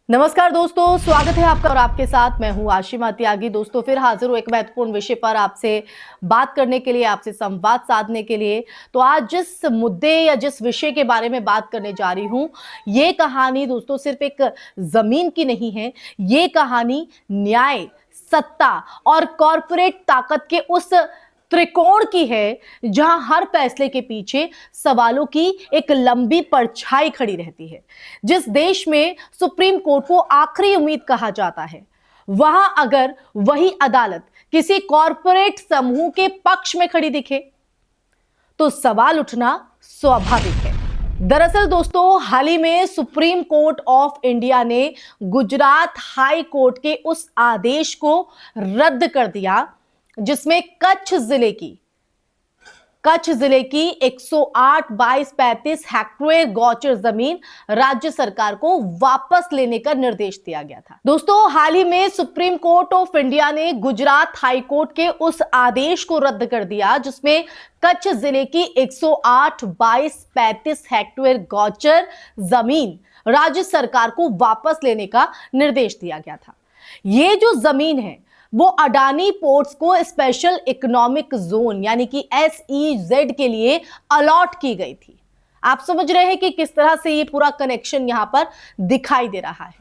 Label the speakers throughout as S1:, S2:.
S1: नमस्कार दोस्तों, स्वागत है आपका और आपके साथ मैं हूं आशिमा त्यागी। दोस्तों फिर हाजिर हूं एक महत्वपूर्ण विषय पर आपसे बात करने के लिए, आपसे संवाद साधने के लिए। तो आज जिस मुद्दे या जिस विषय के बारे में बात करने जा रही हूं, ये कहानी दोस्तों सिर्फ एक जमीन की नहीं है। ये कहानी न्याय, सत्ता और कॉरपोरेट ताकत के उस त्रिकोण की है जहां हर फैसले के पीछे सवालों की एक लंबी परछाई खड़ी रहती है। जिस देश में सुप्रीम कोर्ट को आखिरी उम्मीद कहा जाता है, वहां अगर वही अदालत किसी कॉरपोरेट समूह के पक्ष में खड़ी दिखे तो सवाल उठना स्वाभाविक है। दरअसल दोस्तों, हाल ही में सुप्रीम कोर्ट ऑफ इंडिया ने गुजरात हाई कोर्ट के उस आदेश को रद्द कर दिया जिसमें कच्छ जिले की 108/22 हेक्टेयर गौचर जमीन राज्य सरकार को वापस लेने का निर्देश दिया गया था। दोस्तों, हाल ही में सुप्रीम कोर्ट ऑफ इंडिया ने गुजरात हाई कोर्ट के उस आदेश को रद्द कर दिया जिसमें कच्छ जिले की 108/22 हेक्टेयर गौचर जमीन राज्य सरकार को वापस लेने का निर्देश दिया गया था। ये जो जमीन है वो अडानी पोर्ट्स को स्पेशल इकोनॉमिक जोन यानी कि SEZ के लिए अलॉट की गई थी। आप समझ रहे हैं कि किस तरह से ये पूरा कनेक्शन यहां पर दिखाई दे रहा है।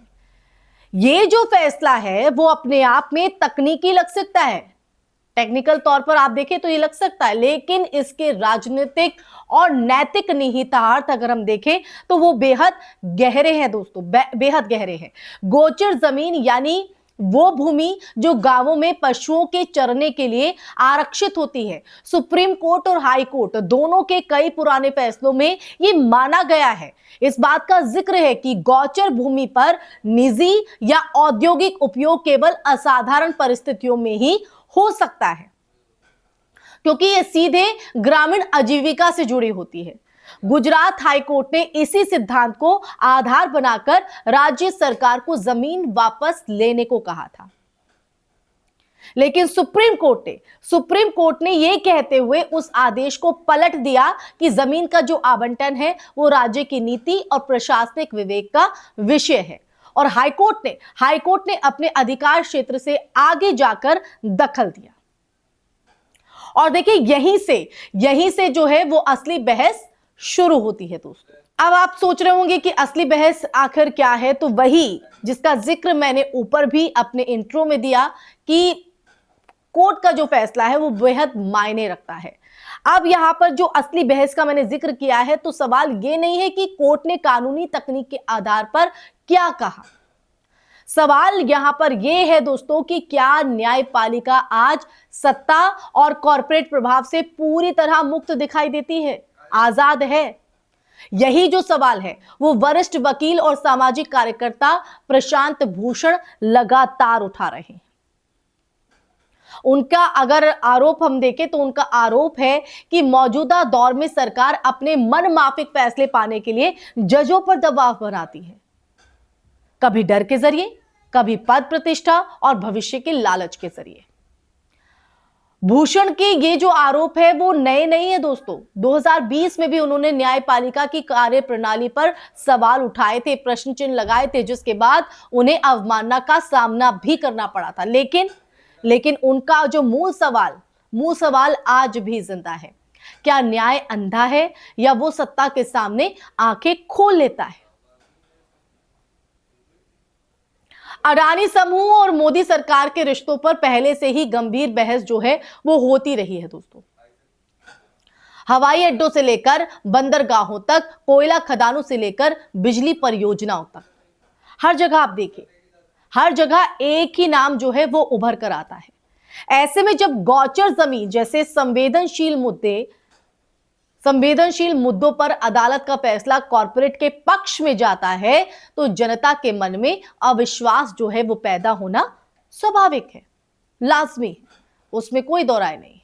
S1: ये जो फैसला है वो अपने आप में तकनीकी लग सकता है, टेक्निकल तौर पर आप देखें तो ये लग सकता है, लेकिन इसके राजनीतिक और नैतिक निहितार्थ अगर हम देखें तो वो बेहद गहरे हैं दोस्तों, बेहद गहरे हैं। गोचर जमीन यानी वो भूमि जो गांवों में पशुओं के चरने के लिए आरक्षित होती है। सुप्रीम कोर्ट और हाई कोर्ट दोनों के कई पुराने फैसलों में ये माना गया है। इस बात का जिक्र है कि गौचर भूमि पर निजी या औद्योगिक उपयोग केवल असाधारण परिस्थितियों में ही हो सकता है, क्योंकि ये सीधे ग्रामीण आजीविका से जुड़ी होती है। गुजरात हाई कोर्ट ने इसी सिद्धांत को आधार बनाकर राज्य सरकार को जमीन वापस लेने को कहा था। लेकिन सुप्रीम कोर्ट ने यह कहते हुए उस आदेश को पलट दिया कि जमीन का जो आवंटन है वो राज्य की नीति और प्रशासनिक विवेक का विषय है। और हाईकोर्ट ने अपने अधिकार क्षेत्र से आगे जाकर दखल दिया। और देखिए, यहीं से जो है वो असली बहस शुरू होती है दोस्तों। अब आप सोच रहे होंगे कि असली बहस आखिर क्या है, तो वही जिसका जिक्र मैंने ऊपर भी अपने इंट्रो में दिया कि कोर्ट का जो फैसला है वो बेहद मायने रखता है। अब यहां पर जो असली बहस का मैंने जिक्र किया है, तो सवाल ये नहीं है कि कोर्ट ने कानूनी तकनीक के आधार पर क्या कहा। सवाल यहां पर यह है दोस्तों कि क्या न्यायपालिका आज सत्ता और कॉर्पोरेट प्रभाव से पूरी तरह मुक्त दिखाई देती है, आजाद है? यही जो सवाल है वो वरिष्ठ वकील और सामाजिक कार्यकर्ता प्रशांत भूषण लगातार उठा रहे हैं। उनका अगर आरोप हम देखें तो उनका आरोप है कि मौजूदा दौर में सरकार अपने मनमाफिक फैसले पाने के लिए जजों पर दबाव बनाती है, कभी डर के जरिए, कभी पद प्रतिष्ठा और भविष्य के लालच के जरिए। भूषण के ये जो आरोप है वो नए नहीं है दोस्तों। 2020 में भी उन्होंने न्यायपालिका की कार्य प्रणाली पर सवाल उठाए थे, प्रश्न चिन्ह लगाए थे, जिसके बाद उन्हें अवमानना का सामना भी करना पड़ा था। लेकिन उनका जो मूल सवाल आज भी जिंदा है। क्या न्याय अंधा है या वो सत्ता के सामने आंखें खोल लेता है? अडानी समूह और मोदी सरकार के रिश्तों पर पहले से ही गंभीर बहस जो है वो होती रही है दोस्तों। हवाई अड्डों से लेकर बंदरगाहों तक, कोयला खदानों से लेकर बिजली परियोजनाओं तक, हर जगह आप देखिए, हर जगह एक ही नाम जो है वो उभर कर आता है। ऐसे में जब गौचर जमीन जैसे संवेदनशील मुद्दों पर अदालत का फैसला कॉर्पोरेट के पक्ष में जाता है, तो जनता के मन में अविश्वास जो है वो पैदा होना स्वाभाविक है, लाजमी है, उसमें कोई दो राय नहीं है।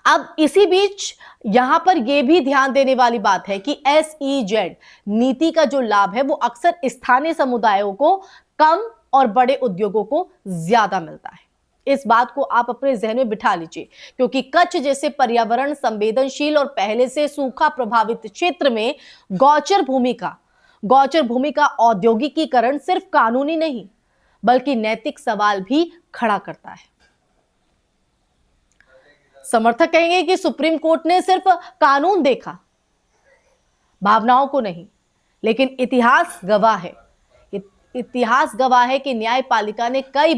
S1: अब इसी बीच यहां पर यह भी ध्यान देने वाली बात है कि SEZ नीति का जो लाभ है वो अक्सर स्थानीय समुदायों को कम और बड़े उद्योगों को ज्यादा मिलता है। इस बात को आप अपने जहन में बिठा लीजिए, क्योंकि कच्छ जैसे पर्यावरण संवेदनशील और पहले से सूखा प्रभावित क्षेत्र में गौचर भूमि का गौचर भूमि का औद्योगिकीकरण सिर्फ कानूनी नहीं बल्कि नैतिक सवाल भी खड़ा करता है। समर्थक कहेंगे कि सुप्रीम कोर्ट ने सिर्फ कानून देखा, भावनाओं को नहीं, लेकिन इतिहास गवाह है। इतिहास गवाह है कि न्यायपालिका ने कई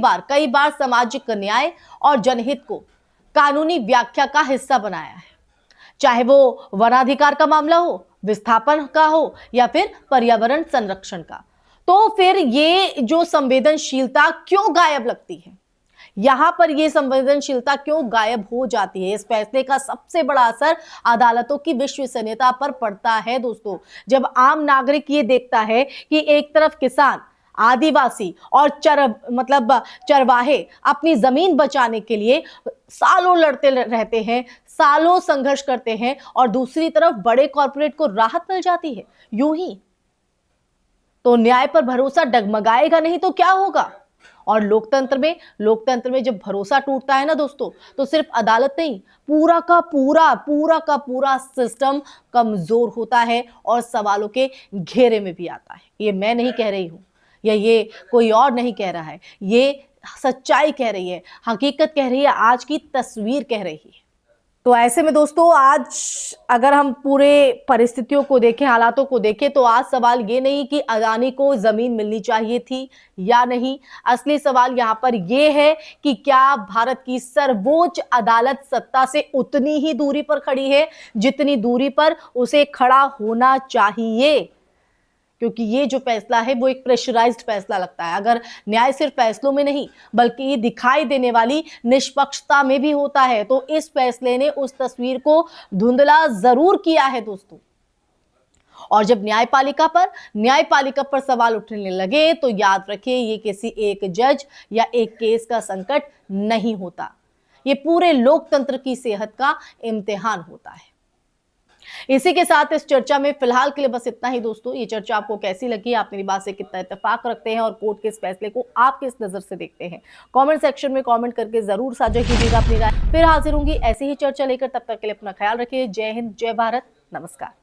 S1: बार सामाजिक न्याय और जनहित को कानूनी व्याख्या का हिस्सा बनाया है, चाहे वो वनाधिकार का मामला हो, विस्थापन का हो या फिर पर्यावरण संरक्षण का। तो फिर ये जो संवेदनशीलता क्यों गायब लगती है, यहां पर यह संवेदनशीलता क्यों गायब हो जाती है? इस फैसले का सबसे बड़ा असर अदालतों की विश्वसनीयता पर पड़ता है दोस्तों। जब आम नागरिक ये देखता है कि एक तरफ किसान, आदिवासी और चरवाहे अपनी जमीन बचाने के लिए सालों लड़ते रहते हैं, सालों संघर्ष करते हैं, और दूसरी तरफ बड़े कॉर्पोरेट को राहत मिल जाती है, यूं ही तो न्याय पर भरोसा डगमगाएगा नहीं तो क्या होगा? और लोकतंत्र में जब भरोसा टूटता है ना दोस्तों, तो सिर्फ अदालत नहीं, पूरा का पूरा सिस्टम कमजोर होता है और सवालों के घेरे में भी आता है। ये मैं नहीं कह रही हूं, या ये कोई और नहीं कह रहा है, ये सच्चाई कह रही है, हकीकत कह रही है, आज की तस्वीर कह रही है। तो ऐसे में दोस्तों, आज अगर हम पूरे परिस्थितियों को देखें, हालातों को देखें, तो आज सवाल ये नहीं कि अदानी को जमीन मिलनी चाहिए थी या नहीं। असली सवाल यहाँ पर ये है कि क्या भारत की सर्वोच्च अदालत सत्ता से उतनी ही दूरी पर खड़ी है जितनी दूरी पर उसे खड़ा होना चाहिए? क्योंकि ये जो फैसला है वो एक प्रेशराइज्ड फैसला लगता है। अगर न्याय सिर्फ फैसलों में नहीं बल्कि ये दिखाई देने वाली निष्पक्षता में भी होता है, तो इस फैसले ने उस तस्वीर को धुंधला जरूर किया है दोस्तों। और जब न्यायपालिका पर सवाल उठने लगे तो याद रखिए, ये किसी एक जज या एक केस का संकट नहीं होता, ये पूरे लोकतंत्र की सेहत का इम्तिहान होता है। इसी के साथ इस चर्चा में फिलहाल के लिए बस इतना ही दोस्तों। ये चर्चा आपको कैसी लगी, आप मेरी बात से कितना इत्तेफाक रखते हैं और कोर्ट के इस फैसले को आप किस नजर से देखते हैं, कमेंट सेक्शन में कमेंट करके जरूर साझा कीजिएगा अपनी राय। फिर हाजिर होंगी ऐसी ही चर्चा लेकर, तब तक के लिए अपना ख्याल रखिए। जय हिंद, जय भारत, नमस्कार।